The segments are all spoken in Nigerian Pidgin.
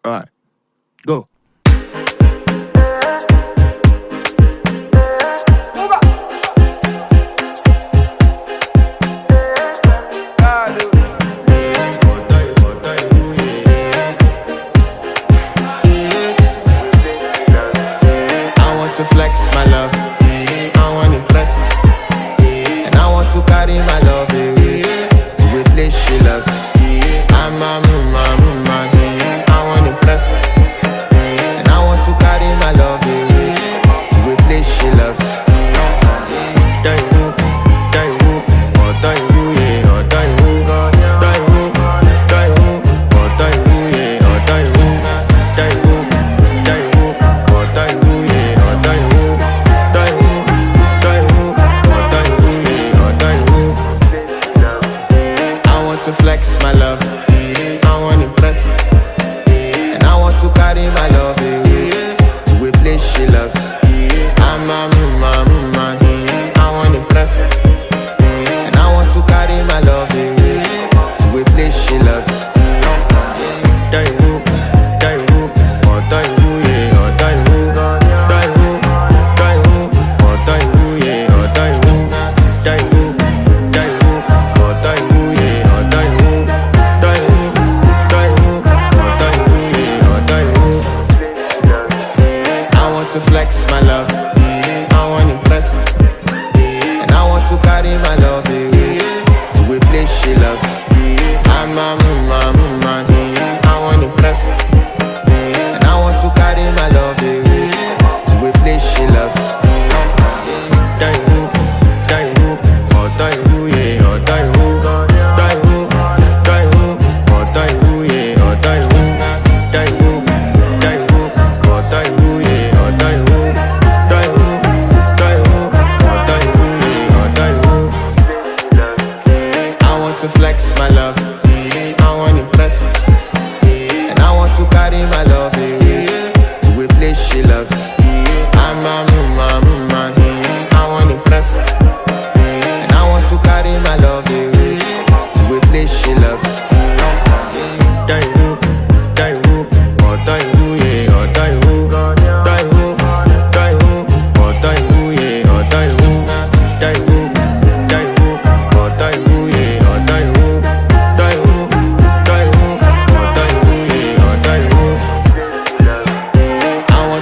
Alright, go. To flex my love, I want impress, and I want to carry my love away to a place she loves. I'm a woman, I want impress, and I want to carry my love away to a place she loves. To flex my love, I want impress, and I want to carry my love away to a place she loves. I'm a woman, I want impress, and I want to carry my love away to a place she loves. To flex my love, I want impress, and I want to carry my love away to a place she loves. I'm a woman, I want impress, and I want to carry my love away to a place she loves. To flex my love, I want impress, and I want to carry my love away to a place she loves. I'm a woman, I want impress, and I want to carry my love away to a place she loves.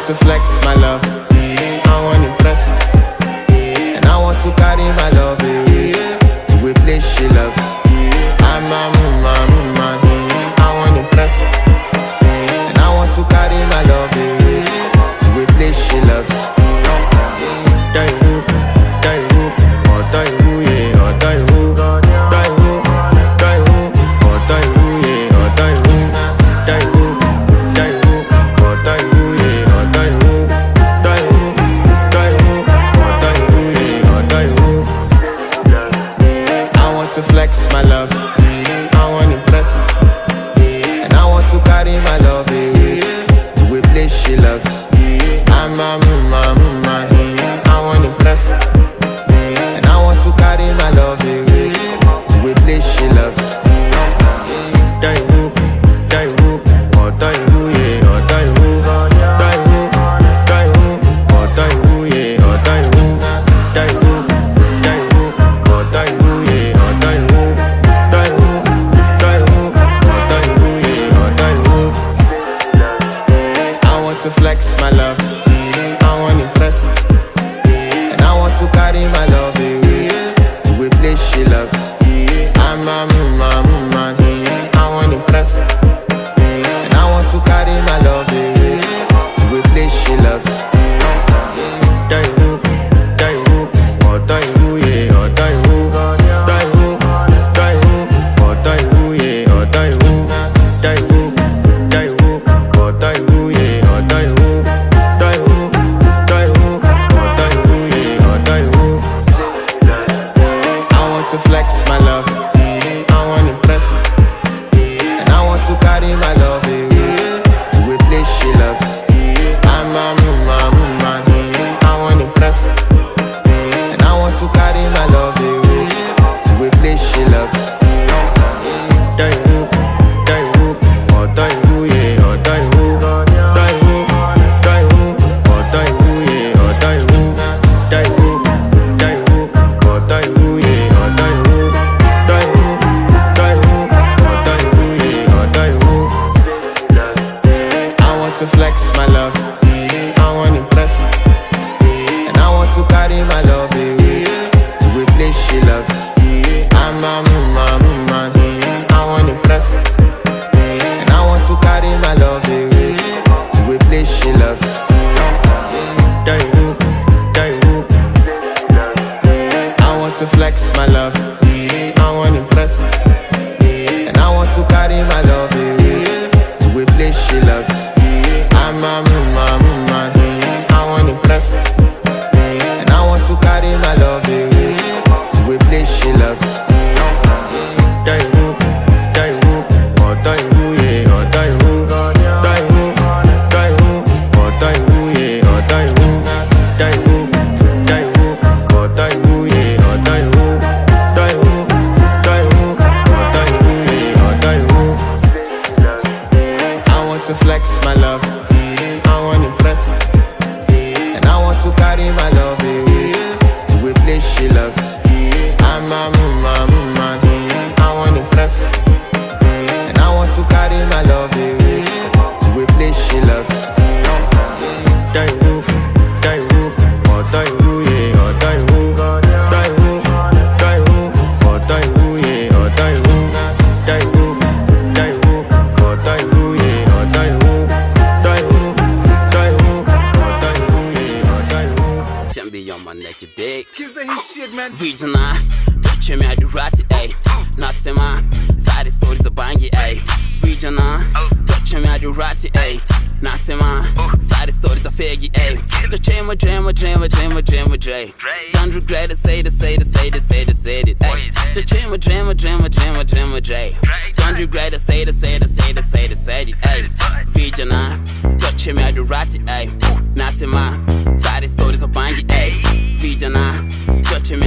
To flex my love, I want impress, and I want to carry my love away to a place she loves. I'm a woman, I want impress, and I want to carry my love away to a place she loves. To flex my love, I want impress, and I want to carry my love away to a place she loves. I'm a woman, I want impress, and I want to carry my love away to a place she loves. To flex my love, I want impress, and I want to carry my love away to a place she loves. I'm a woman, I want impress, and I want to carry my love away to a place she loves. To flex my love, I want impress, adurati, ayy. Nasema, side stories are faggy, ayy. The chamber, jammer, Dre. Don't regret it, say it, ayy. The chamber, jammer, Dre. Don't regret it, say it, ayy. Vijana, the chamber adurati, ayy. Nasema, side stories are bangy, ayy. Vijana, the chamber